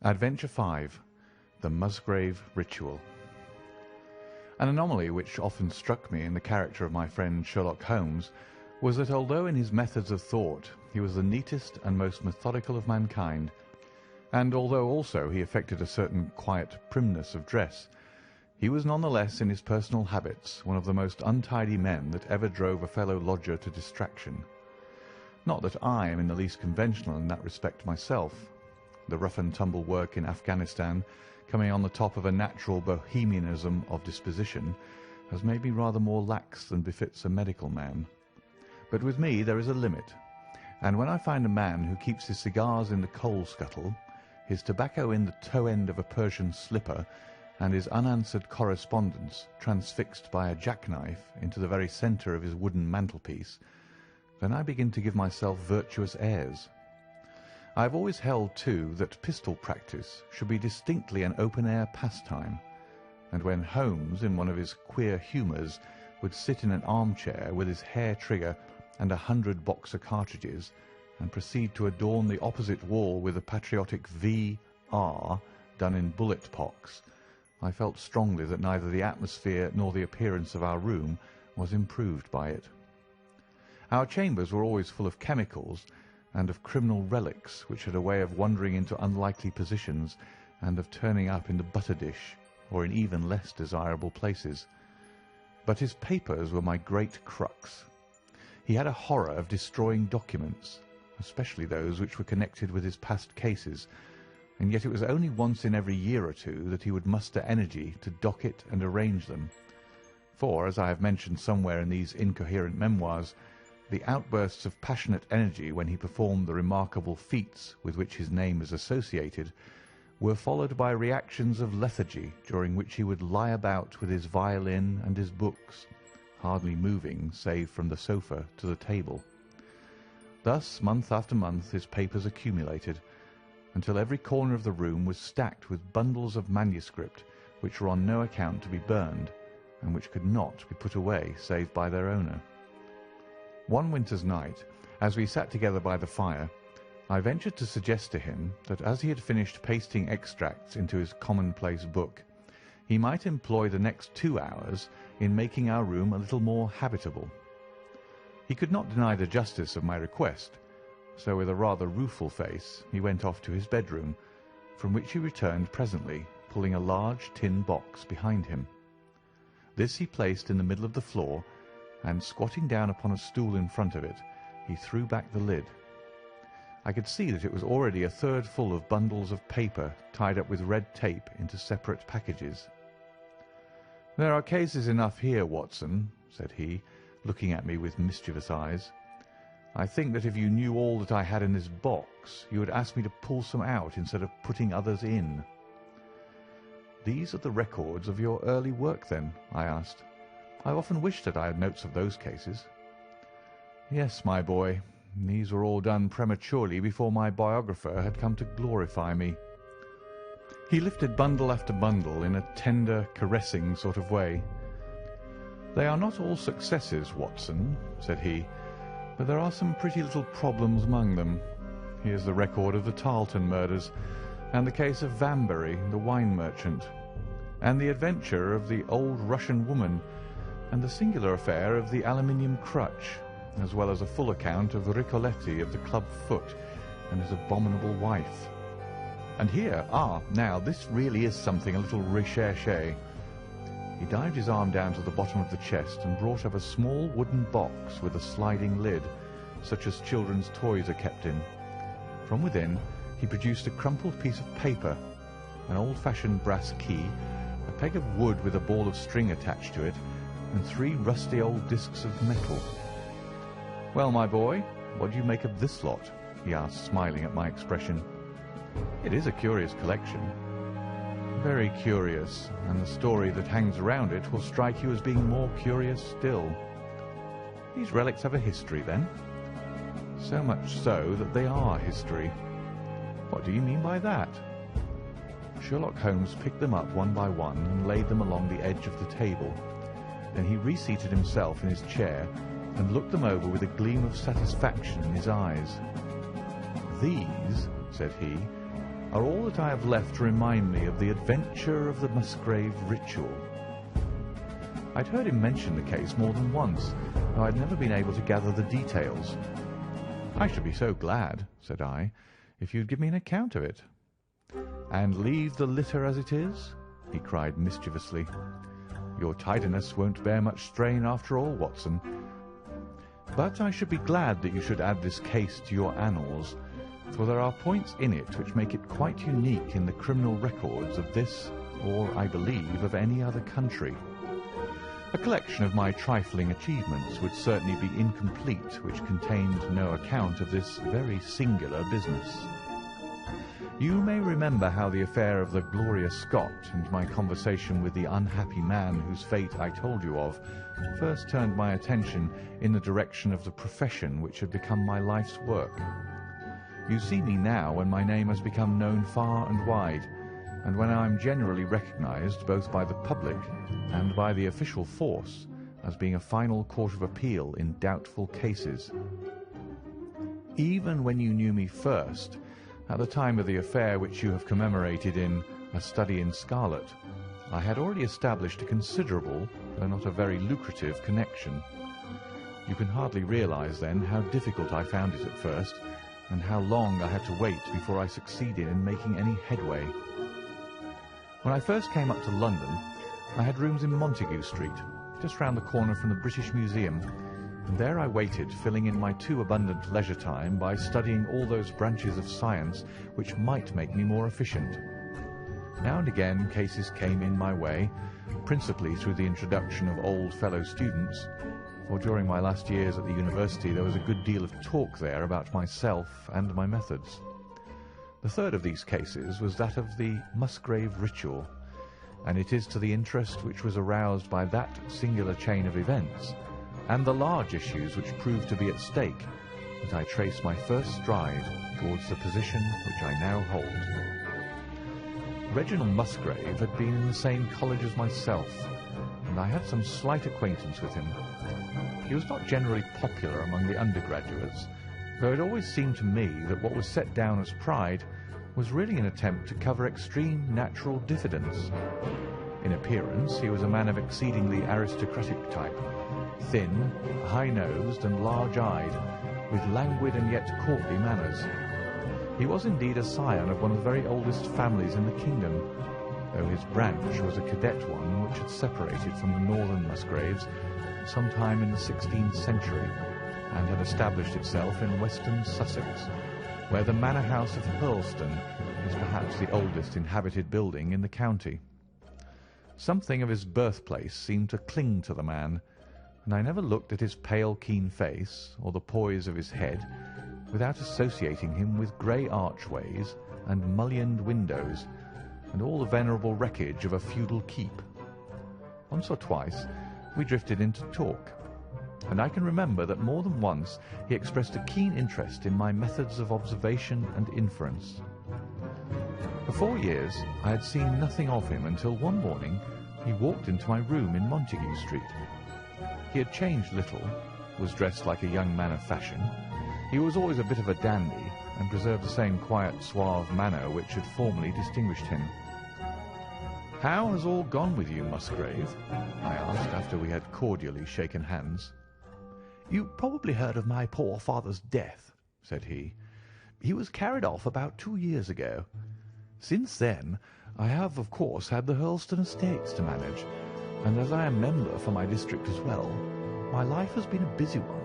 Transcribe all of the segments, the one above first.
Adventure 5. The Musgrave Ritual. An anomaly which often struck me in the character of my friend Sherlock Holmes was that although in his methods of thought he was the neatest and most methodical of mankind, and although also he affected a certain quiet primness of dress, he was none the less in his personal habits one of the most untidy men that ever drove a fellow lodger to distraction. Not that I am in the least conventional in that respect myself. The rough-and-tumble work in Afghanistan, coming on the top of a natural bohemianism of disposition, has made me rather more lax than befits a medical man. But with me there is a limit, and when I find a man who keeps his cigars in the coal scuttle, his tobacco in the toe end of a Persian slipper, and his unanswered correspondence transfixed by a jackknife into the very centre of his wooden mantelpiece, then I begin to give myself virtuous airs. I have always held, too, that pistol practice should be distinctly an open-air pastime, and when Holmes, in one of his queer humours, would sit in an armchair with his hair trigger and 100 boxer cartridges, and proceed to adorn the opposite wall with a patriotic V.R. done in bullet pocks, I felt strongly that neither the atmosphere nor the appearance of our room was improved by it. Our chambers were always full of chemicals, and of criminal relics which had a way of wandering into unlikely positions and of turning up in the butter dish or in even less desirable places. But his papers were my great crux. He had a horror of destroying documents, especially those which were connected with his past cases, and yet it was only once in every year or two that he would muster energy to docket and arrange them. For, as I have mentioned somewhere in these incoherent memoirs, the outbursts of passionate energy when he performed the remarkable feats with which his name is associated were followed by reactions of lethargy during which he would lie about with his violin and his books, hardly moving save from the sofa to the table. Thus, month after month, his papers accumulated, until every corner of the room was stacked with bundles of manuscript which were on no account to be burned, and which could not be put away save by their owner. One winter's night, as we sat together by the fire, I ventured to suggest to him that as he had finished pasting extracts into his commonplace book, he might employ the next 2 hours in making our room a little more habitable. He could not deny the justice of my request, so with a rather rueful face he went off to his bedroom, from which he returned presently, pulling a large tin box behind him. This he placed in the middle of the floor, and squatting down upon a stool in front of it, he threw back the lid. I could see that it was already a third full of bundles of paper tied up with red tape into separate packages. "There are cases enough here, Watson," said he, looking at me with mischievous eyes. "I think that if you knew all that I had in this box, you would ask me to pull some out instead of putting others in." "These are the records of your early work, then?" I asked. "I've often wished that I had notes of those cases." "Yes, my boy. These were all done prematurely before my biographer had come to glorify me." He lifted bundle after bundle in a tender, caressing sort of way. "They are not all successes, Watson," said he, "but there are some pretty little problems among them. Here's the record of the Tarleton murders, and the case of Vanbury, the wine merchant, and the adventure of the old Russian woman, and the singular affair of the aluminium crutch, as well as a full account of Ricoletti of the club foot and his abominable wife. And here, now this really is something a little recherché." He dived his arm down to the bottom of the chest and brought up a small wooden box with a sliding lid, such as children's toys are kept in. From within he produced a crumpled piece of paper, an old-fashioned brass key, a peg of wood with a ball of string attached to it, and 3 rusty old discs of metal. "Well, my boy, what do you make of this lot?" he asked, smiling at my expression. "It is a curious collection." "Very curious, and the story that hangs around it will strike you as being more curious still." "These relics have a history, then?" "So much so that they are history." "What do you mean by that?" Sherlock Holmes picked them up one by one and laid them along the edge of the table. Then he reseated himself in his chair and looked them over with a gleam of satisfaction in his eyes. "These," said he, are all that I have left to remind me of the adventure of the Musgrave Ritual. I'd heard him mention the case more than once, though I'd never been able to gather the details. "I should be so glad," said I, "if you'd give me an account of it." "And leave the litter as it is?" he cried mischievously. "Your tidiness won't bear much strain after all, Watson. But I should be glad that you should add this case to your annals, for there are points in it which make it quite unique in the criminal records of this, or, I believe, of any other country. A collection of my trifling achievements would certainly be incomplete which contained no account of this very singular business. You may remember how the affair of the Gloria Scott and my conversation with the unhappy man whose fate I told you of first turned my attention in the direction of the profession which had become my life's work. You see me now when my name has become known far and wide, and when I am generally recognized both by the public and by the official force as being a final court of appeal in doubtful cases. Even when you knew me first, at the time of the affair which you have commemorated in A Study in Scarlet, I had already established a considerable, though not a very lucrative, connection. You can hardly realize, then, how difficult I found it at first, and how long I had to wait before I succeeded in making any headway. When I first came up to London, I had rooms in Montague Street, just round the corner from the British Museum, and there I waited, filling in my too abundant leisure time by studying all those branches of science which might make me more efficient. Now and again cases came in my way, principally through the introduction of old fellow students, for during my last years at the university there was a good deal of talk there about myself and my methods. The third of these cases was that of the Musgrave Ritual, and it is to the interest which was aroused by that singular chain of events, and the large issues which proved to be at stake, that I trace my first stride towards the position which I now hold. Reginald Musgrave had been in the same college as myself, and I had some slight acquaintance with him. He was not generally popular among the undergraduates, though it always seemed to me that what was set down as pride was really an attempt to cover extreme natural diffidence. In appearance, he was a man of exceedingly aristocratic type, thin, high-nosed and large-eyed, with languid and yet courtly manners. He was indeed a scion of one of the very oldest families in the kingdom, though his branch was a cadet one which had separated from the northern Musgraves some time in the 16th century, and had established itself in western Sussex, where the manor house of Hurlstone is perhaps the oldest inhabited building in the county. Something of his birthplace seemed to cling to the man, and I never looked at his pale, keen face or the poise of his head without associating him with grey archways and mullioned windows and all the venerable wreckage of a feudal keep. Once or twice we drifted into talk, and I can remember that more than once he expressed a keen interest in my methods of observation and inference. For 4 years I had seen nothing of him until one morning he walked into my room in Montague Street. He had changed little, was dressed like a young man of fashion. He was always a bit of a dandy, and preserved the same quiet, suave manner which had formerly distinguished him. "How has all gone with you, Musgrave?" I asked after we had cordially shaken hands. "You probably heard of my poor father's death," said he. "He was carried off about 2 years ago. Since then I have, of course, had the Hurlstone estates to manage, and as I am member for my district as well, my life has been a busy one.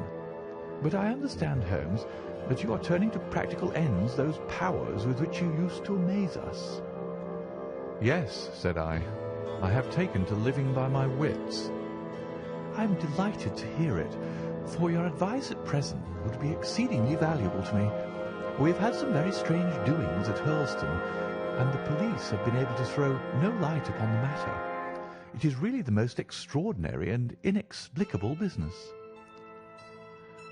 But I understand, Holmes, that you are turning to practical ends those powers with which you used to amaze us." "Yes," said I have taken to living by my wits." "I am delighted to hear it, for your advice at present would be exceedingly valuable to me. We have had some very strange doings at Hurlstone, and the police have been able to throw no light upon the matter. It is really the most extraordinary and inexplicable business."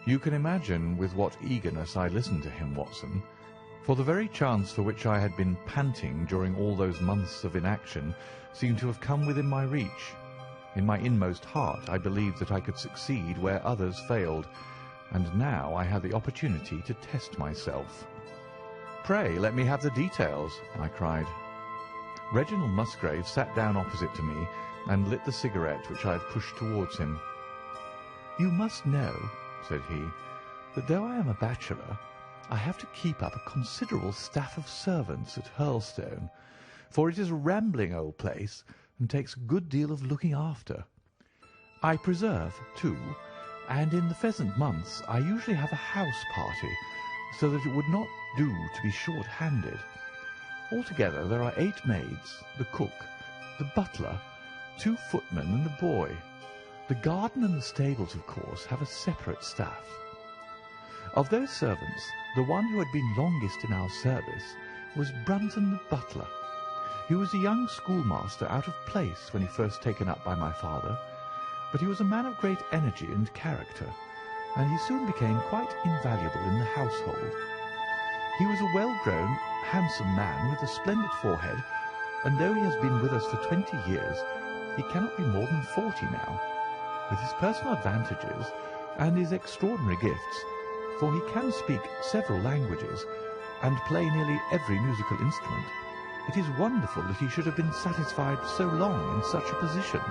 You can imagine with what eagerness I listened to him, Watson, for the very chance for which I had been panting during all those months of inaction seemed to have come within my reach. In my inmost heart I believed that I could succeed where others failed, and now I had the opportunity to test myself. "Pray, let me have the details," I cried. Reginald Musgrave sat down opposite to me and lit the cigarette which I had pushed towards him. "You must know," said he, "that though I am a bachelor, I have to keep up a considerable staff of servants at Hurlstone, for it is a rambling old place and takes a good deal of looking after. I preserve, too, and in the pheasant months I usually have a house party, so that it would not do to be short-handed. Altogether there are 8 maids, the cook, the butler, 2 footmen and a boy. The garden and the stables, of course, have a separate staff. Of those servants, the one who had been longest in our service was Brunton the butler. He was a young schoolmaster out of place when he first taken up by my father, but he was a man of great energy and character, and he soon became quite invaluable in the household. He was a well-grown, handsome man with a splendid forehead, and though he has been with us for 20 years, he cannot be more than 40 now. With his personal advantages and his extraordinary gifts, for he can speak several languages and play nearly every musical instrument, it is wonderful that he should have been satisfied so long in such a position,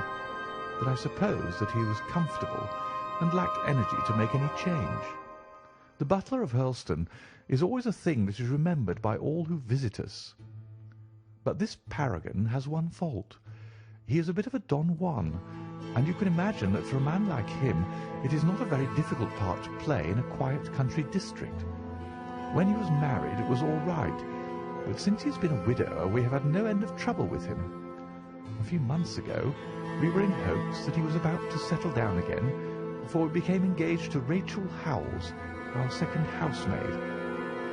but I suppose that he was comfortable and lacked energy to make any change. The butler of Hurlstone is always a thing that is remembered by all who visit us. But this paragon has one fault. He is a bit of a Don Juan, and you can imagine that for a man like him it is not a very difficult part to play in a quiet country district. When he was married it was all right, but since he has been a widower we have had no end of trouble with him. A few months ago we were in hopes that he was about to settle down again, for we became engaged to Rachel Howells, our second housemaid,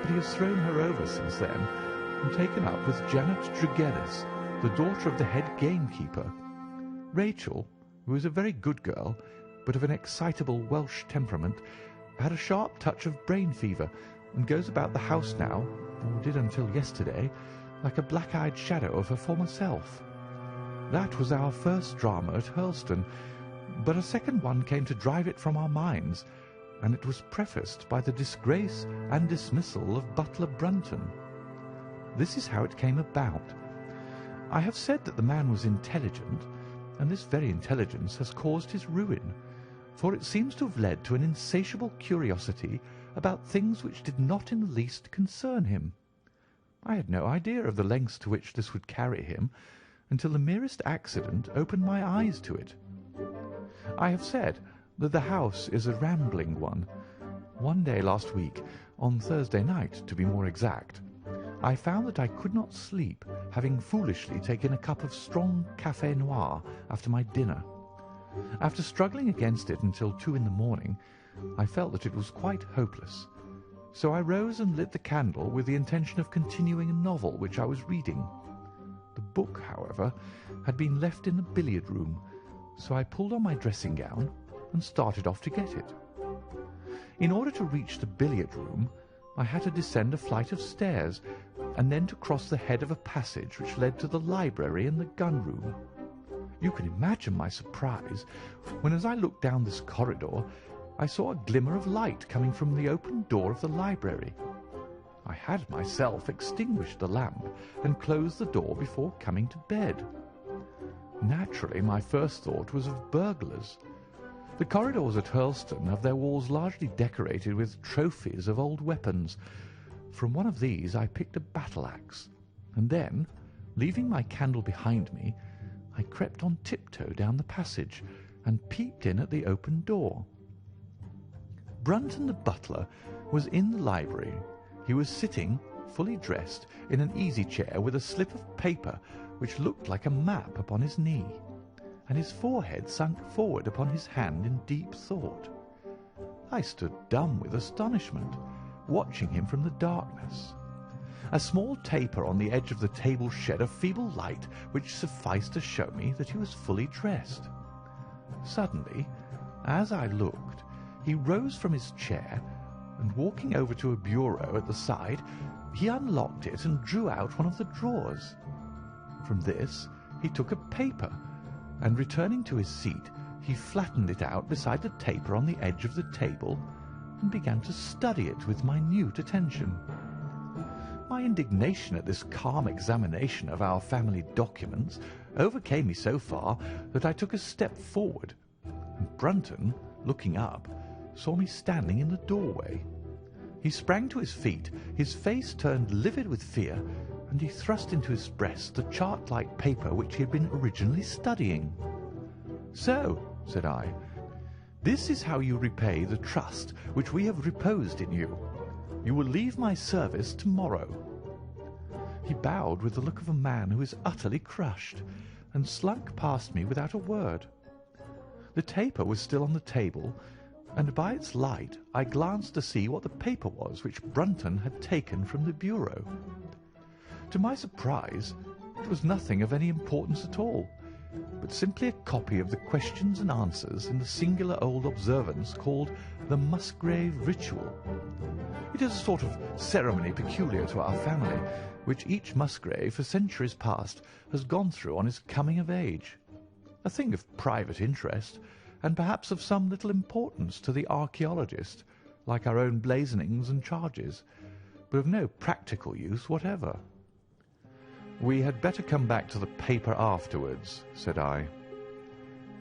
but he has thrown her over since then and taken up with Janet Tregellis, the daughter of the head gamekeeper. Rachel, who is a very good girl, but of an excitable Welsh temperament, had a sharp touch of brain fever, and goes about the house now, or did until yesterday, like a black-eyed shadow of her former self. That was our first drama at Hurlstone, but a second one came to drive it from our minds, and it was prefaced by the disgrace and dismissal of Butler Brunton. This is how it came about. I have said that the man was intelligent, and this very intelligence has caused his ruin, for it seems to have led to an insatiable curiosity about things which did not in the least concern him. I had no idea of the lengths to which this would carry him until the merest accident opened my eyes to it. I have said that the house is a rambling one. One day last week, on Thursday night to be more exact, I found that I could not sleep, having foolishly taken a cup of strong café noir after my dinner. After struggling against it until 2 in the morning, I felt that it was quite hopeless. So I rose and lit the candle with the intention of continuing a novel which I was reading. The book, however, had been left in the billiard room, so I pulled on my dressing gown and started off to get it. In order to reach the billiard room, I had to descend a flight of stairs, and then to cross the head of a passage which led to the library and the gun room. You can imagine my surprise when, as I looked down this corridor, I saw a glimmer of light coming from the open door of the library. I had myself extinguished the lamp and closed the door before coming to bed. Naturally, my first thought was of burglars. The corridors at Hurlstone have their walls largely decorated with trophies of old weapons. From one of these I picked a battle-axe, and then, leaving my candle behind me, I crept on tiptoe down the passage and peeped in at the open door. Brunton the butler was in the library. He was sitting, fully dressed, in an easy-chair with a slip of paper which looked like a map upon his knee, and his forehead sunk forward upon his hand in deep thought. I stood dumb with astonishment, watching him from the darkness. A small taper on the edge of the table shed a feeble light which sufficed to show me that he was fully dressed. Suddenly, as I looked, he rose from his chair, and walking over to a bureau at the side, he unlocked it and drew out one of the drawers. From this he took a paper, and returning to his seat, he flattened it out beside the taper on the edge of the table and began to study it with minute attention. My indignation at this calm examination of our family documents overcame me so far that I took a step forward, and Brunton, looking up, saw me standing in the doorway. He sprang to his feet, his face turned livid with fear, and he thrust into his breast the chart-like paper which he had been originally studying. "So," said I, "this is how you repay the trust which we have reposed in you. You will leave my service tomorrow." He bowed with the look of a man who is utterly crushed, and slunk past me without a word. The taper was still on the table, and by its light I glanced to see what the paper was which Brunton had taken from the bureau. To my surprise, it was nothing of any importance at all, but simply a copy of the questions and answers in the singular old observance called the Musgrave Ritual. It is a sort of ceremony peculiar to our family, which each Musgrave for centuries past has gone through on his coming of age. A thing of private interest, and perhaps of some little importance to the archaeologist, like our own blazonings and charges, but of no practical use whatever. "We had better come back to the paper afterwards," said I.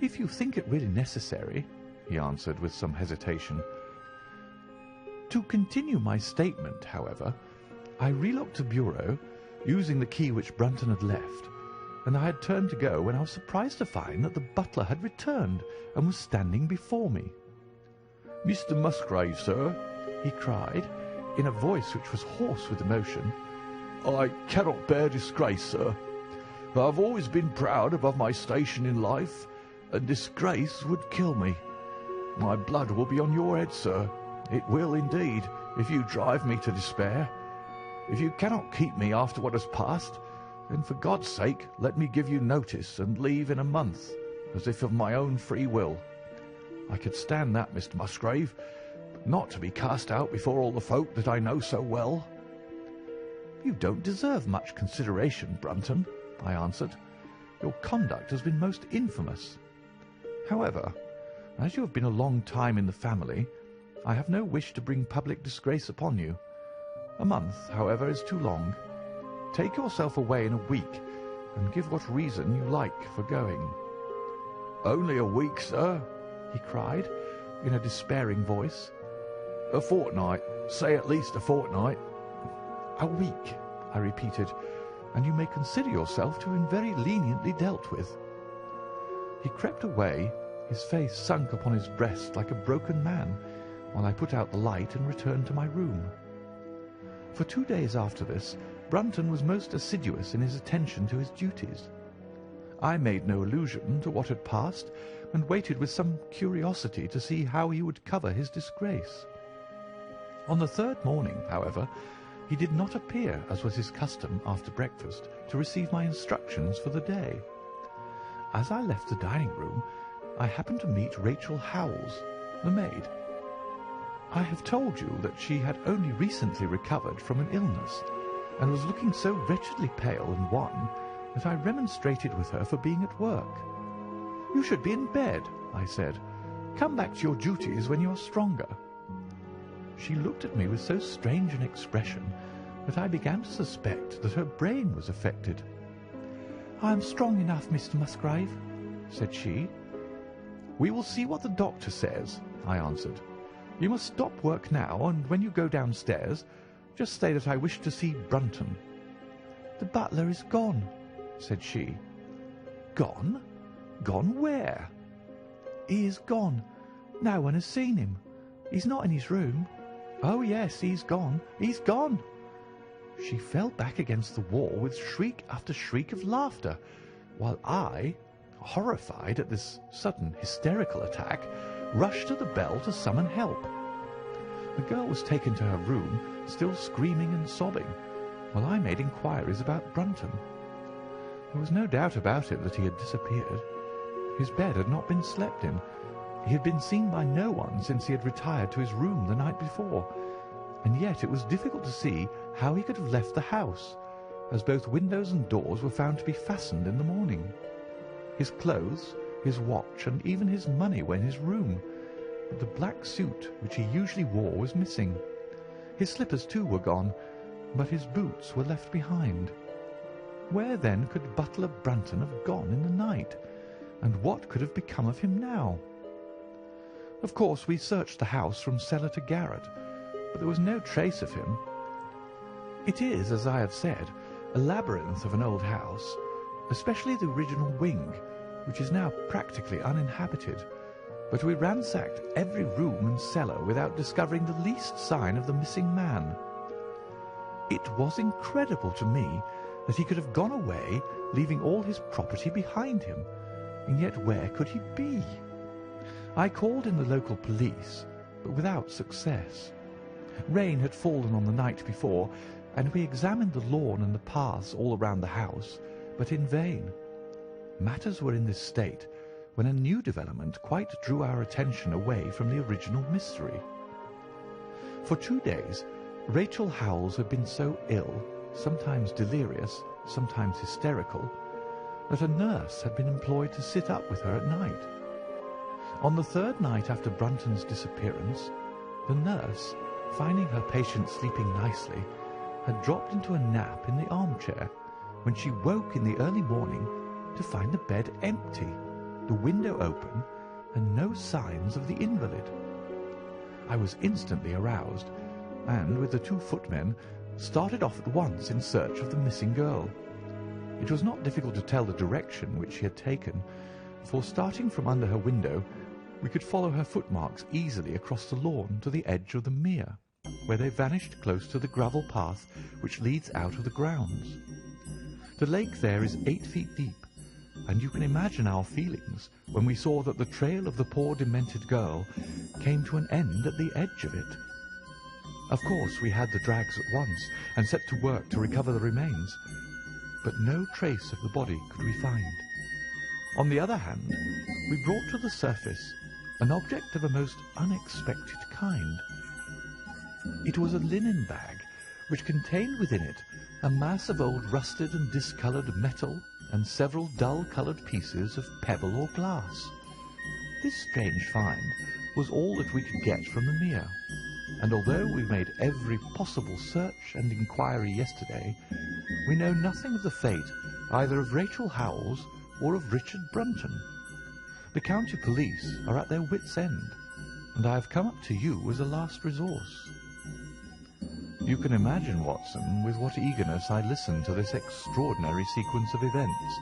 "If you think it really necessary," he answered with some hesitation. To continue my statement, however, I relocked the bureau, using the key which Brunton had left, and I had turned to go when I was surprised to find that the butler had returned and was standing before me. "Mr. Musgrave, sir," he cried, in a voice which was hoarse with emotion, "I cannot bear disgrace, sir. I have always been proud above my station in life, and disgrace would kill me. My blood will be on your head, sir. It will indeed, if you drive me to despair. If you cannot keep me after what has passed, then for God's sake let me give you notice and leave in a month, as if of my own free will. I could stand that, Mr. Musgrave, but not to be cast out before all the folk that I know so well." "You don't deserve much consideration, Brunton," I answered. "Your conduct has been most infamous. However, as you have been a long time in the family, I have no wish to bring public disgrace upon you. A month, however, is too long. Take yourself away in a week, and give what reason you like for going." "Only a week, sir," he cried, in a despairing voice. "A fortnight, say at least a fortnight." "A week," I repeated, "and you may consider yourself to have been very leniently dealt with." He crept away, his face sunk upon his breast like a broken man, while I put out the light and returned to my room. For 2 days after this, Brunton was most assiduous in his attention to his duties. I made no allusion to what had passed, and waited with some curiosity to see how he would cover his disgrace. On the third morning, however, he did not appear, as was his custom after breakfast, to receive my instructions for the day. As I left the dining-room, I happened to meet Rachel Howells, the maid. I have told you that she had only recently recovered from an illness, and was looking so wretchedly pale and wan that I remonstrated with her for being at work. "You should be in bed," I said. "Come back to your duties when you are stronger." She looked at me with so strange an expression that I began to suspect that her brain was affected. "I am strong enough, Mr. Musgrave," said she. "We will see what the doctor says," I answered. "You must stop work now, and when you go downstairs, just say that I wish to see Brunton." "The butler is gone," said she. "Gone? Gone where?" "He is gone. No one has seen him. He's not in his room. Oh, yes, he's gone. He's gone." She fell back against the wall with shriek after shriek of laughter, while I, horrified at this sudden hysterical attack, rushed to the bell to summon help. The girl was taken to her room, still screaming and sobbing, while I made inquiries about Brunton. There was no doubt about it that he had disappeared. His bed had not been slept in. He had been seen by no one since he had retired to his room the night before, and yet it was difficult to see how he could have left the house, as both windows and doors were found to be fastened in the morning. His clothes, his watch, and even his money were in his room, but the black suit which he usually wore was missing. His slippers, too, were gone, but his boots were left behind. Where then could Butler Brunton have gone in the night, and what could have become of him now? Of course, we searched the house from cellar to garret, but there was no trace of him. It is, as I have said, a labyrinth of an old house, especially the original wing, which is now practically uninhabited, but we ransacked every room and cellar without discovering the least sign of the missing man. It was incredible to me that he could have gone away, leaving all his property behind him, and yet where could he be? I called in the local police, but without success. Rain had fallen on the night before, and we examined the lawn and the paths all around the house, but in vain. Matters were in this state when a new development quite drew our attention away from the original mystery. For 2 days, Rachel Howells had been so ill, sometimes delirious, sometimes hysterical, that a nurse had been employed to sit up with her at night. On the 3rd night after Brunton's disappearance, the nurse, finding her patient sleeping nicely, had dropped into a nap in the armchair, when she woke in the early morning to find the bed empty, the window open, and no signs of the invalid. I was instantly aroused, and with the 2 footmen started off at once in search of the missing girl. It was not difficult to tell the direction which she had taken, for starting from under her window, we could follow her footmarks easily across the lawn to the edge of the mere, where they vanished close to the gravel path which leads out of the grounds. The lake there is 8 feet deep, and you can imagine our feelings when we saw that the trail of the poor demented girl came to an end at the edge of it. Of course, we had the drags at once and set to work to recover the remains, but no trace of the body could we find. On the other hand, we brought to the surface an object of a most unexpected kind. It was a linen bag which contained within it a mass of old rusted and discoloured metal and several dull-coloured pieces of pebble or glass. This strange find was all that we could get from the mere, and although we made every possible search and inquiry yesterday, we know nothing of the fate either of Rachel Howells or of Richard Brunton. The county police are at their wits' end, and I have come up to you as a last resource. You can imagine, Watson, with what eagerness I listened to this extraordinary sequence of events,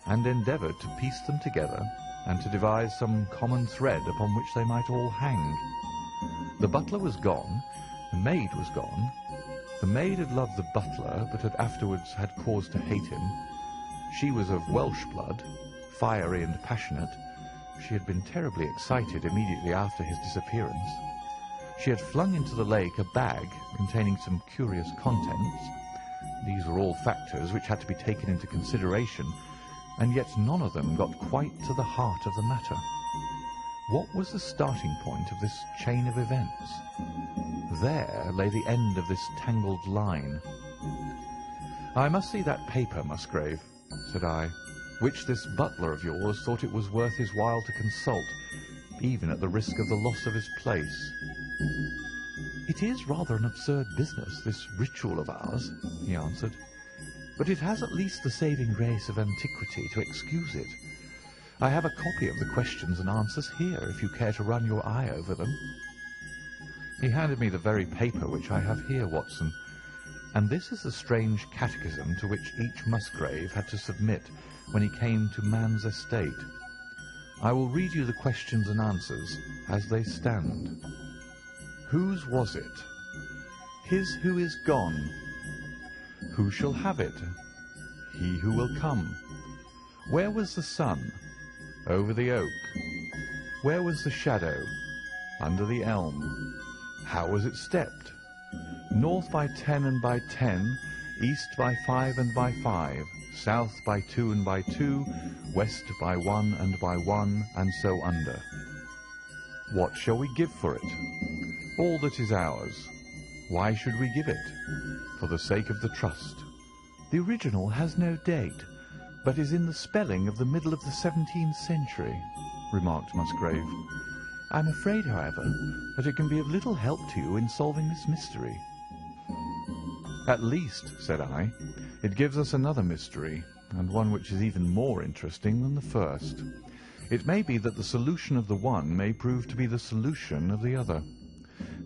and endeavoured to piece them together and to devise some common thread upon which they might all hang. The butler was gone, the maid was gone. The maid had loved the butler, but had afterwards had cause to hate him. She was of Welsh blood, fiery and passionate. She had been terribly excited immediately after his disappearance. She had flung into the lake a bag containing some curious contents. These were all factors which had to be taken into consideration, and yet none of them got quite to the heart of the matter. What was the starting point of this chain of events? There lay the end of this tangled line. "I must see that paper, Musgrave," said I, "which this butler of yours thought it was worth his while to consult, even at the risk of the loss of his place." "It is rather an absurd business, this ritual of ours," he answered, "but it has at least the saving grace of antiquity to excuse it. I have a copy of the questions and answers here, if you care to run your eye over them." He handed me the very paper which I have here, Watson, and this is the strange catechism to which each Musgrave had to submit when he came to man's estate. I will read you the questions and answers as they stand. Whose was it? His who is gone. Who shall have it? He who will come. Where was the sun? Over the oak. Where was the shadow? Under the elm. How was it stepped? North by 10 and by 10, east by 5 and by 5, south by 2 and by 2, west by 1 and by 1, and so under. What shall we give for it? All that is ours. Why should we give it? For the sake of the trust. The original has no date, but is in the spelling of the middle of the 17th century, remarked Musgrave. I'm afraid, however, that it can be of little help to you in solving this mystery. "At least," said I, "it gives us another mystery, and one which is even more interesting than the first. It may be that the solution of the one may prove to be the solution of the other.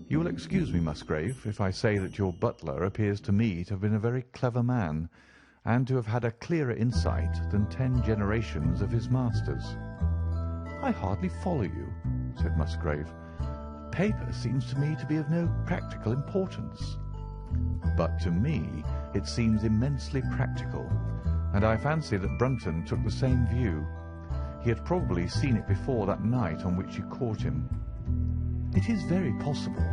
You will excuse me, Musgrave, if I say that your butler appears to me to have been a very clever man, and to have had a clearer insight than 10 generations of his masters." "I hardly follow you," said Musgrave. "Paper seems to me to be of no practical importance." "But to me it seems immensely practical, and I fancy that Brunton took the same view. He had probably seen it before that night on which you caught him." "It is very possible.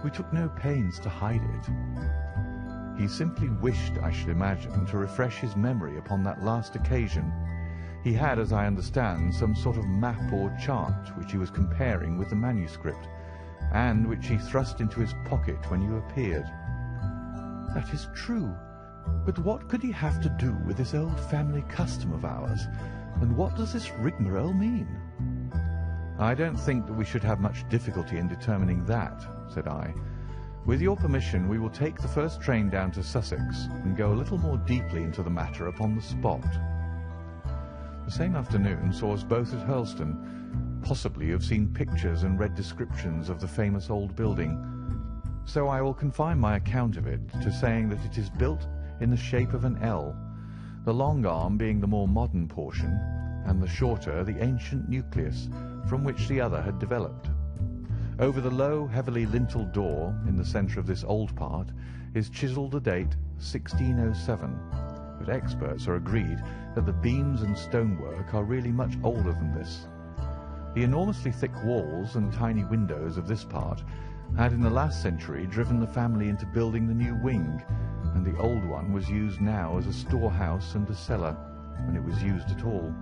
We took no pains to hide it." "He simply wished, I should imagine, to refresh his memory upon that last occasion. He had, as I understand, some sort of map or chart which he was comparing with the manuscript, and which he thrust into his pocket when you appeared." "That is true. But what could he have to do with this old family custom of ours, and what does this rigmarole mean?" "I don't think that we should have much difficulty in determining that," said I. "With your permission, we will take the first train down to Sussex and go a little more deeply into the matter upon the spot." The same afternoon saw us both at Hurlstone. Possibly you have seen pictures and read descriptions of the famous old building, so I will confine my account of it to saying that it is built in the shape of an L, the long arm being the more modern portion, and the shorter the ancient nucleus from which the other had developed. Over the low, heavily linteled door in the centre of this old part is chiselled the date 1607, but experts are agreed that the beams and stonework are really much older than this. The enormously thick walls and tiny windows of this part had in the last century driven the family into building the new wing, and the old one was used now as a storehouse and a cellar, when it was used at all.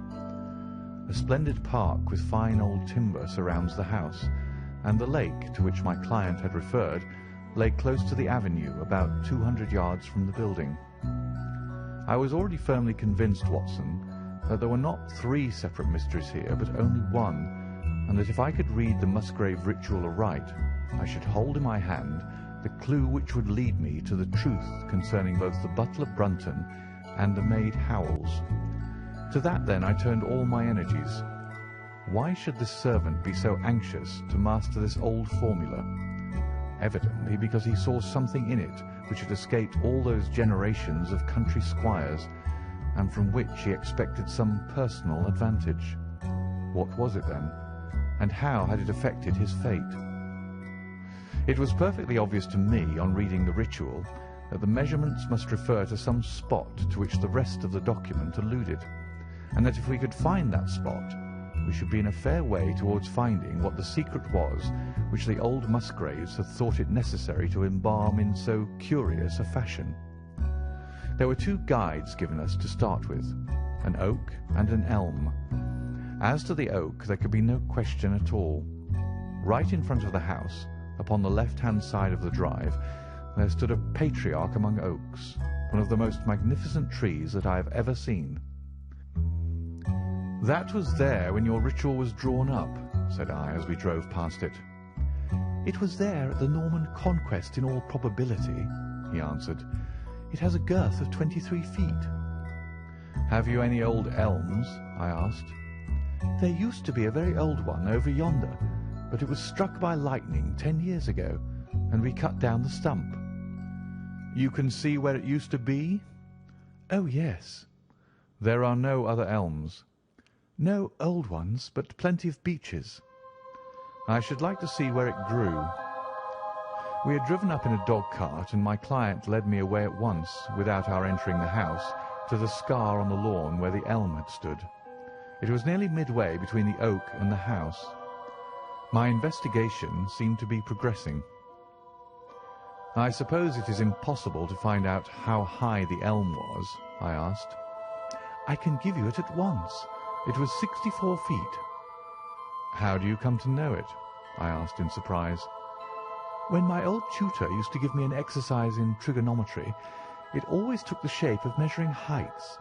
A splendid park with fine old timber surrounds the house, and the lake to which my client had referred lay close to the avenue about 200 yards from the building. I was already firmly convinced, Watson, that there were not 3 separate mysteries here, but only one, and that if I could read the Musgrave Ritual aright, I should hold in my hand the clue which would lead me to the truth concerning both the butler Brunton and the maid Howells. To that, then, I turned all my energies. Why should this servant be so anxious to master this old formula? Evidently because he saw something in it which had escaped all those generations of country squires, and from which he expected some personal advantage. What was it, then? And how had it affected his fate? It was perfectly obvious to me, on reading the ritual, that the measurements must refer to some spot to which the rest of the document alluded, and that if we could find that spot, we should be in a fair way towards finding what the secret was which the old Musgraves had thought it necessary to embalm in so curious a fashion. There were 2 guides given us to start with, an oak and an elm. As to the oak, there could be no question at all. Right in front of the house, upon the left-hand side of the drive, there stood a patriarch among oaks, one of the most magnificent trees that I have ever seen. "That was there when your ritual was drawn up," said I as we drove past it. "It was there at the Norman Conquest in all probability," he answered. "It has a girth of 23 feet. "Have you any old elms?" I asked. "There used to be a very old one over yonder, but it was struck by lightning 10 years ago, and we cut down the stump." "You can see where it used to be?" "Oh, yes." "There are no other elms?" "No old ones, but plenty of beeches." "I should like to see where it grew." We had driven up in a dog-cart, and my client led me away at once, without our entering the house, to the scar on the lawn where the elm had stood. It was nearly midway between the oak and the house. My investigation seemed to be progressing. "I suppose it is impossible to find out how high the elm was?" I asked. "I can give you it at once. It was 64 feet. "How do you come to know it?" I asked in surprise. "When my old tutor used to give me an exercise in trigonometry, it always took the shape of measuring heights.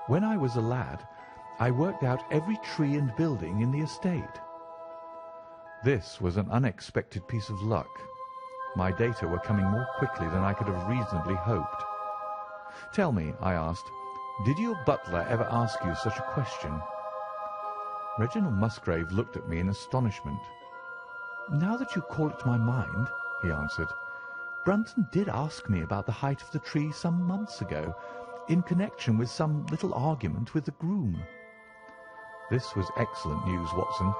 When I was a lad, I worked out every tree and building in the estate." This was an unexpected piece of luck. My data were coming more quickly than I could have reasonably hoped. "Tell me," I asked, "did your butler ever ask you such a question?" Reginald Musgrave looked at me in astonishment. "Now that you call it to my mind," he answered, "Brunton did ask me about the height of the tree some months ago, in connection with some little argument with the groom." This was excellent news, Watson,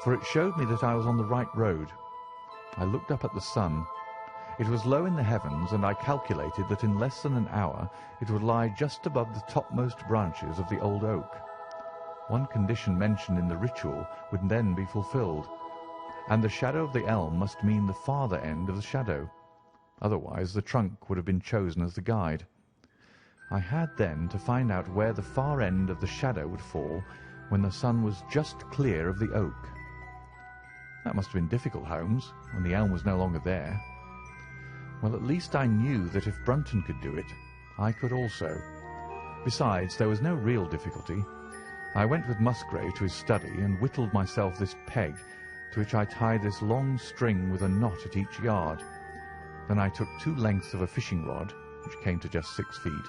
for it showed me that I was on the right road. I looked up at the sun. It was low in the heavens, and I calculated that in less than an hour it would lie just above the topmost branches of the old oak. One condition mentioned in the ritual would then be fulfilled, and the shadow of the elm must mean the farther end of the shadow. Otherwise the trunk would have been chosen as the guide. I had then to find out where the far end of the shadow would fall when the sun was just clear of the oak. That must have been difficult, Holmes, when the elm was no longer there. Well, at least I knew that if Brunton could do it, I could also. Besides, there was no real difficulty. I went with Musgrave to his study and whittled myself this peg, to which I tied this long string with a knot at each yard. Then I took 2 lengths of a fishing rod, which came to just 6 feet,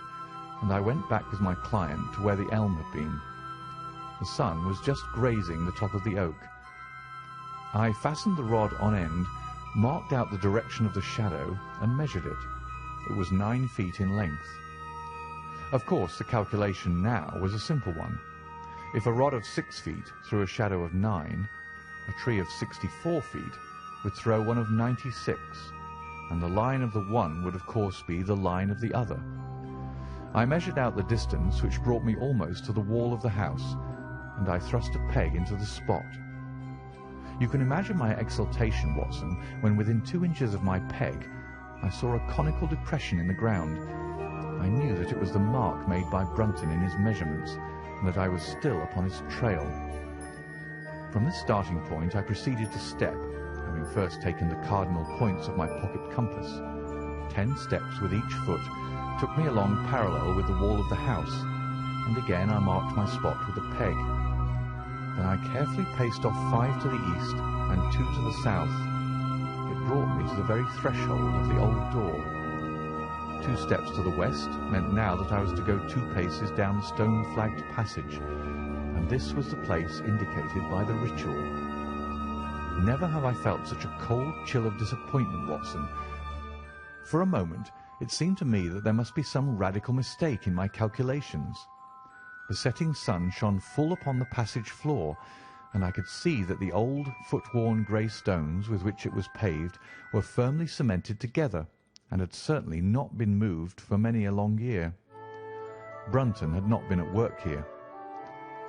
and I went back with my client to where the elm had been. The sun was just grazing the top of the oak. I fastened the rod on end, marked out the direction of the shadow, and measured it. It was 9 feet in length. Of course, the calculation now was a simple one. If a rod of 6 feet threw a shadow of 9, a tree of 64 feet would throw one of 96, and the line of the one would of course be the line of the other. I measured out the distance, which brought me almost to the wall of the house, and I thrust a peg into the spot. You can imagine my exultation, Watson, when within 2 inches of my peg I saw a conical depression in the ground. I knew that it was the mark made by Brunton in his measurements, and that I was still upon his trail. From this starting point I proceeded to step, having first taken the cardinal points of my pocket compass. 10 steps with each foot took me along parallel with the wall of the house, and again I marked my spot with a peg. Then I carefully paced off 5 to the east and 2 to the south. It brought me to the very threshold of the old door. 2 steps to the west meant now that I was to go 2 paces down the stone-flagged passage, and this was the place indicated by the ritual. Never have I felt such a cold chill of disappointment, Watson. For a moment it seemed to me that there must be some radical mistake in my calculations. The setting sun shone full upon the passage floor, and I could see that the old, foot-worn grey stones with which it was paved were firmly cemented together, and had certainly not been moved for many a long year. Brunton had not been at work here.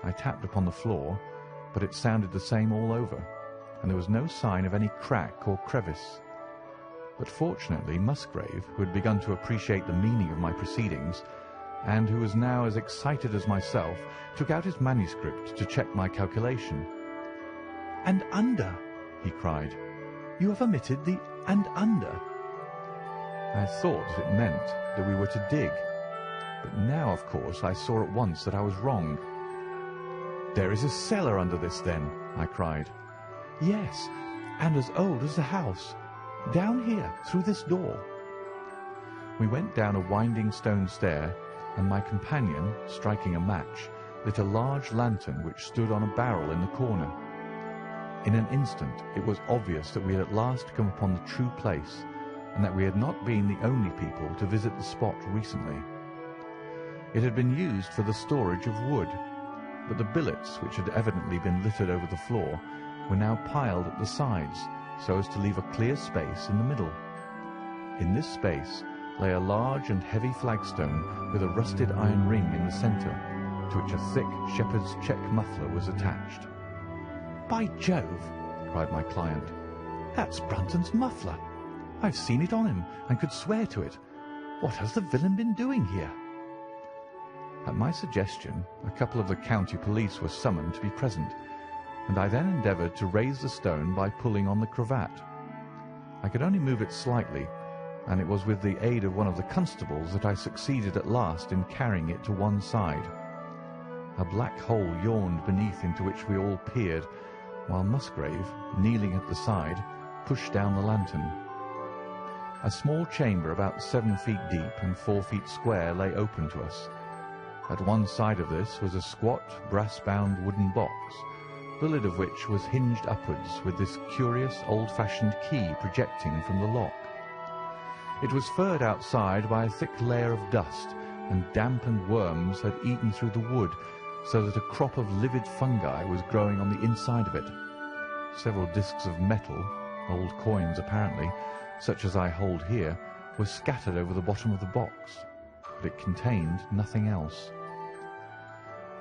I tapped upon the floor, but it sounded the same all over, and there was no sign of any crack or crevice. But fortunately Musgrave, who had begun to appreciate the meaning of my proceedings, and who was now as excited as myself, took out his manuscript to check my calculation. "And under," he cried. "You have omitted the 'and under.'" I thought that it meant that we were to dig, but now, of course, I saw at once that I was wrong. "There is a cellar under this, then," I cried. "Yes, and as old as the house. Down here, through this door." We went down a winding stone stair, and my companion, striking a match, lit a large lantern which stood on a barrel in the corner. In an instant it was obvious that we had at last come upon the true place, and that we had not been the only people to visit the spot recently. It had been used for the storage of wood, but the billets, which had evidently been littered over the floor, were now piled at the sides, so as to leave a clear space in the middle. In this space lay a large and heavy flagstone with a rusted iron ring in the centre, to which a thick shepherd's check muffler was attached. "By Jove!" cried my client. "That's Brunton's muffler. I've seen it on him, and could swear to it. What has the villain been doing here?" At my suggestion, a couple of the county police were summoned to be present, and I then endeavoured to raise the stone by pulling on the cravat. I could only move it slightly, and it was with the aid of one of the constables that I succeeded at last in carrying it to one side. A black hole yawned beneath, into which we all peered, while Musgrave, kneeling at the side, pushed down the lantern. A small chamber about 7 feet deep and 4 feet square lay open to us. At one side of this was a squat, brass-bound wooden box, the lid of which was hinged upwards with this curious old-fashioned key projecting from the lock. It was furred outside by a thick layer of dust, and damp and worms had eaten through the wood, so that a crop of livid fungi was growing on the inside of it. Several discs of metal, old coins apparently, such as I hold here, were scattered over the bottom of the box, but it contained nothing else.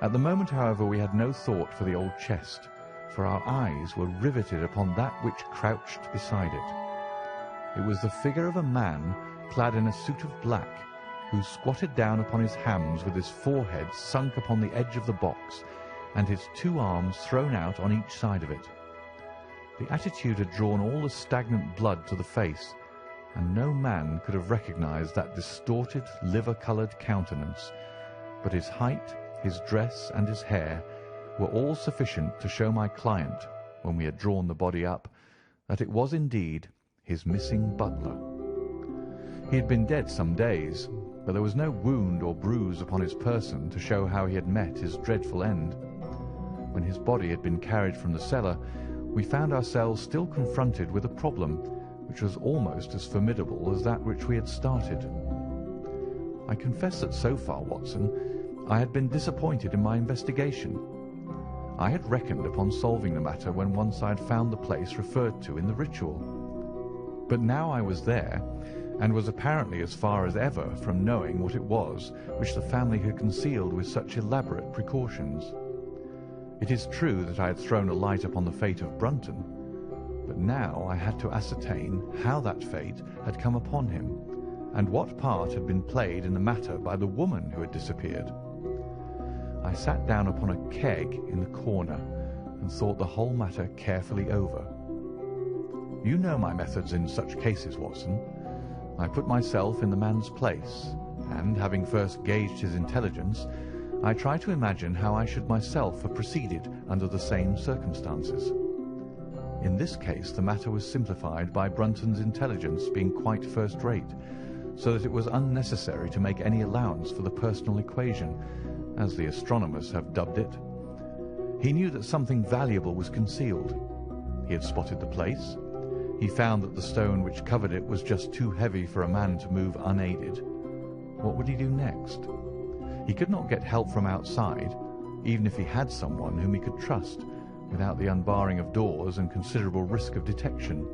At the moment, however, we had no thought for the old chest, for our eyes were riveted upon that which crouched beside it. It was the figure of a man clad in a suit of black, who squatted down upon his hams with his forehead sunk upon the edge of the box, and his 2 arms thrown out on each side of it. The attitude had drawn all the stagnant blood to the face, and no man could have recognized that distorted, liver-coloured countenance, but his height, his dress, and his hair were all sufficient to show my client, when we had drawn the body up, that it was indeed his missing butler. He had been dead some days, but there was no wound or bruise upon his person to show how he had met his dreadful end. When his body had been carried from the cellar, we found ourselves still confronted with a problem which was almost as formidable as that which we had started. I confess that so far, Watson, I had been disappointed in my investigation. I had reckoned upon solving the matter when once I had found the place referred to in the ritual. But now I was there, and was apparently as far as ever from knowing what it was which the family had concealed with such elaborate precautions. It is true that I had thrown a light upon the fate of Brunton, but now I had to ascertain how that fate had come upon him, and what part had been played in the matter by the woman who had disappeared. I sat down upon a keg in the corner and thought the whole matter carefully over. You know my methods in such cases, Watson. I put myself in the man's place, and having first gauged his intelligence, I try to imagine how I should myself have proceeded under the same circumstances. In this case the matter was simplified by Brunton's intelligence being quite first-rate, so that it was unnecessary to make any allowance for the personal equation, as the astronomers have dubbed it. He knew that something valuable was concealed. He had spotted the place. He found that the stone which covered it was just too heavy for a man to move unaided. What would he do next? He could not get help from outside, even if he had someone whom he could trust, without the unbarring of doors and considerable risk of detection.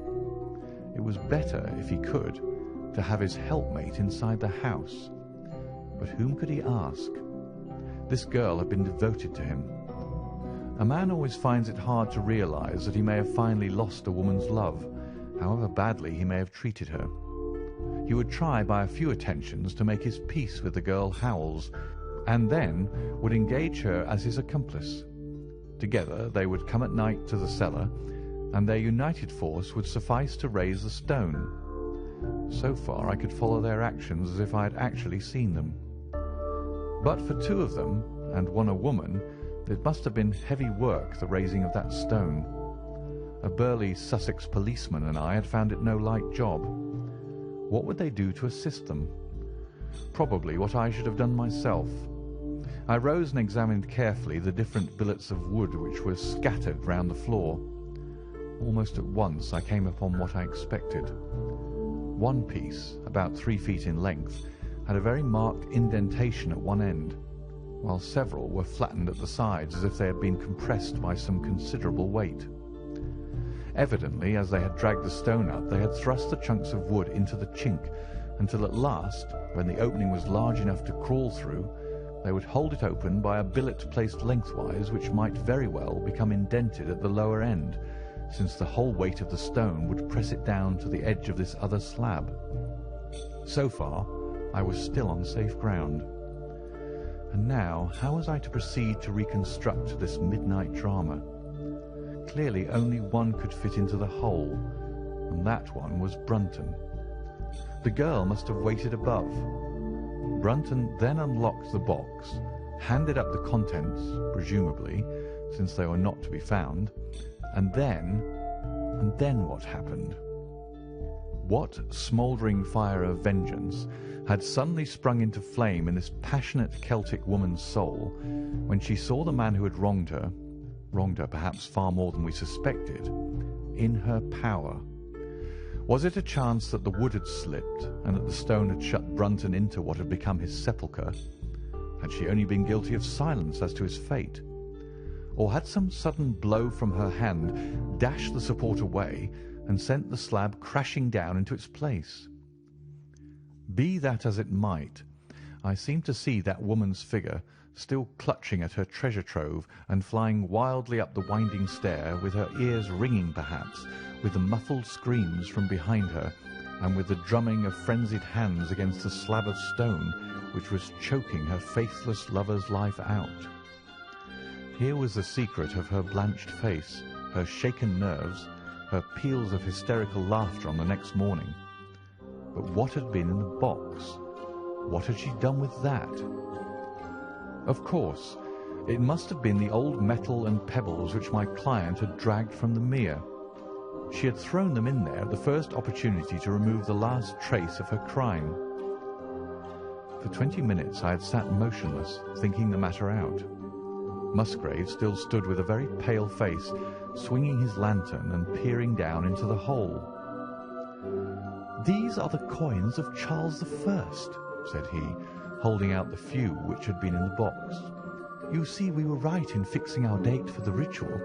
It was better, if he could, to have his helpmate inside the house. But whom could he ask? This girl had been devoted to him. A man always finds it hard to realize that he may have finally lost a woman's love, however badly he may have treated her. He would try by a few attentions to make his peace with the girl Howells, and then would engage her as his accomplice. Together they would come at night to the cellar, and their united force would suffice to raise the stone. So far I could follow their actions as if I had actually seen them. But for 2 of them, and one a woman, it must have been heavy work, the raising of that stone. A burly Sussex policeman and I had found it no light job. What would they do to assist them? Probably what I should have done myself. I rose and examined carefully the different billets of wood which were scattered round the floor. Almost at once I came upon what I expected. One piece, about 3 feet in length, had a very marked indentation at one end, while several were flattened at the sides as if they had been compressed by some considerable weight. Evidently, as they had dragged the stone up, they had thrust the chunks of wood into the chink, until at last, when the opening was large enough to crawl through, they would hold it open by a billet placed lengthwise, which might very well become indented at the lower end, since the whole weight of the stone would press it down to the edge of this other slab. So far, I was still on safe ground. And now, how was I to proceed to reconstruct this midnight drama? Clearly only one could fit into the hole, and that one was Brunton. The girl must have waited above. Brunton then unlocked the box, handed up the contents, presumably, since they were not to be found, and then what happened? What smouldering fire of vengeance had suddenly sprung into flame in this passionate Celtic woman's soul when she saw the man who had wronged her perhaps far more than we suspected, in her power? Was it a chance that the wood had slipped and that the stone had shut Brunton into what had become his sepulchre? Had she only been guilty of silence as to his fate? Or had some sudden blow from her hand dashed the support away and sent the slab crashing down into its place? Be that as it might, I seemed to see that woman's figure still clutching at her treasure trove and flying wildly up the winding stair, with her ears ringing perhaps with the muffled screams from behind her and with the drumming of frenzied hands against the slab of stone which was choking her faithless lover's life out. Here was the secret of her blanched face, her shaken nerves, her peals of hysterical laughter on the next morning. But what had been in the box? What had she done with that? Of course, it must have been the old metal and pebbles which my client had dragged from the mere. She had thrown them in there at the first opportunity to remove the last trace of her crime. For 20 minutes I had sat motionless, thinking the matter out. Musgrave still stood with a very pale face, swinging his lantern and peering down into the hole. "These are the coins of Charles I," said he, holding out the few which had been in the box. "You see we were right in fixing our date for the ritual."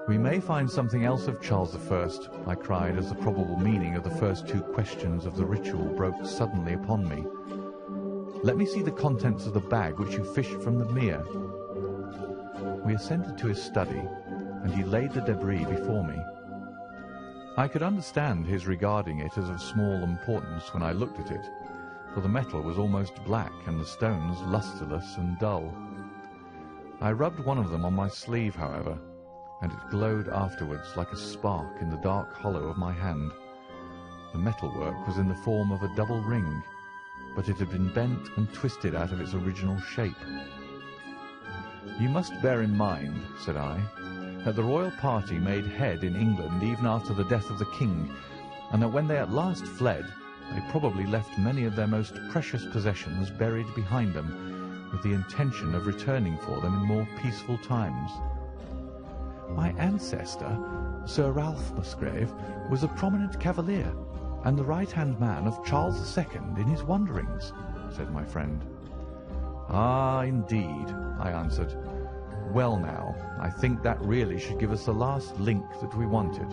"We may find something else of Charles I," I cried, as the probable meaning of the first two questions of the ritual broke suddenly upon me. "Let me see the contents of the bag which you fished from the mere." We ascended to his study, and he laid the debris before me. I could understand his regarding it as of small importance when I looked at it, for the metal was almost black and the stones lustreless and dull. I rubbed one of them on my sleeve, however, and it glowed afterwards like a spark in the dark hollow of my hand. The metalwork was in the form of a double ring, but it had been bent and twisted out of its original shape. "You must bear in mind," said I, "that the royal party made head in England even after the death of the king, and that when they at last fled, they probably left many of their most precious possessions buried behind them, with the intention of returning for them in more peaceful times." "My ancestor, Sir Ralph Musgrave, was a prominent cavalier, and the right-hand man of Charles II in his wanderings," said my friend. "Ah, indeed," I answered. "Well now, I think that really should give us the last link that we wanted.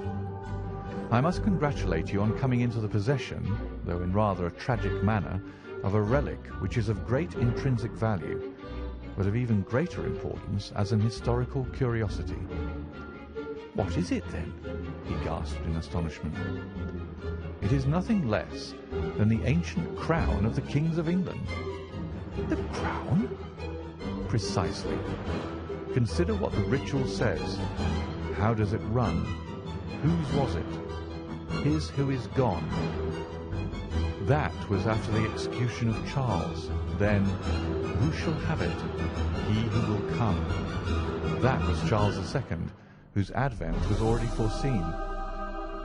I must congratulate you on coming into the possession, though in rather a tragic manner, of a relic which is of great intrinsic value, but of even greater importance as an historical curiosity." "What is it, then?" he gasped in astonishment. "It is nothing less than the ancient crown of the kings of England." "The crown?" "Precisely. Consider what the ritual says. How does it run? Whose was it? His who is gone. That was after the execution of Charles. Then, who shall have it? He who will come. That was Charles II, whose advent was already foreseen.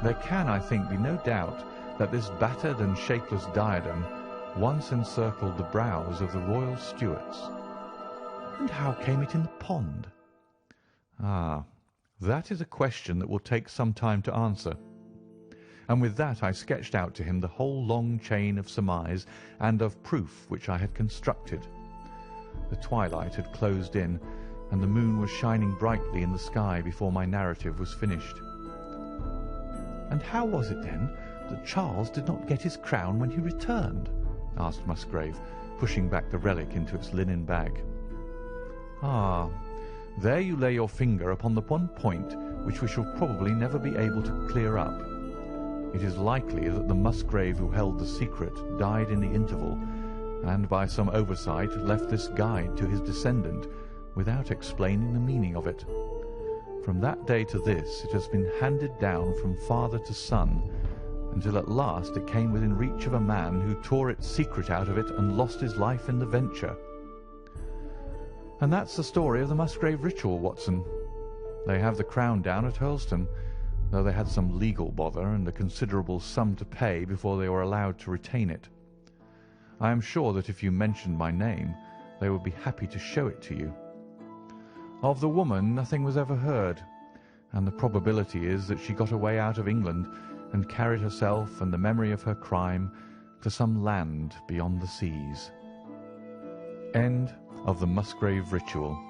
There can, I think, be no doubt that this battered and shapeless diadem once encircled the brows of the royal Stuarts." "And how came it in the pond?" "Ah, that is a question that will take some time to answer." And with that I sketched out to him the whole long chain of surmise and of proof which I had constructed. The twilight had closed in, and the moon was shining brightly in the sky before my narrative was finished. "And how was it, then, that Charles did not get his crown when he returned?" asked Musgrave, pushing back the relic into its linen bag. "Ah, there you lay your finger upon the one point which we shall probably never be able to clear up. It is likely that the Musgrave who held the secret died in the interval, and by some oversight left this guide to his descendant without explaining the meaning of it. From that day to this it has been handed down from father to son, until at last it came within reach of a man who tore its secret out of it and lost his life in the venture. And that's the story of the Musgrave Ritual, Watson. They have the crown down at Hurlstone, though they had some legal bother and a considerable sum to pay before they were allowed to retain it. I am sure that if you mentioned my name, they would be happy to show it to you. Of the woman nothing was ever heard, and the probability is that she got away out of England and carried herself and the memory of her crime to some land beyond the seas. End of the Musgrave Ritual.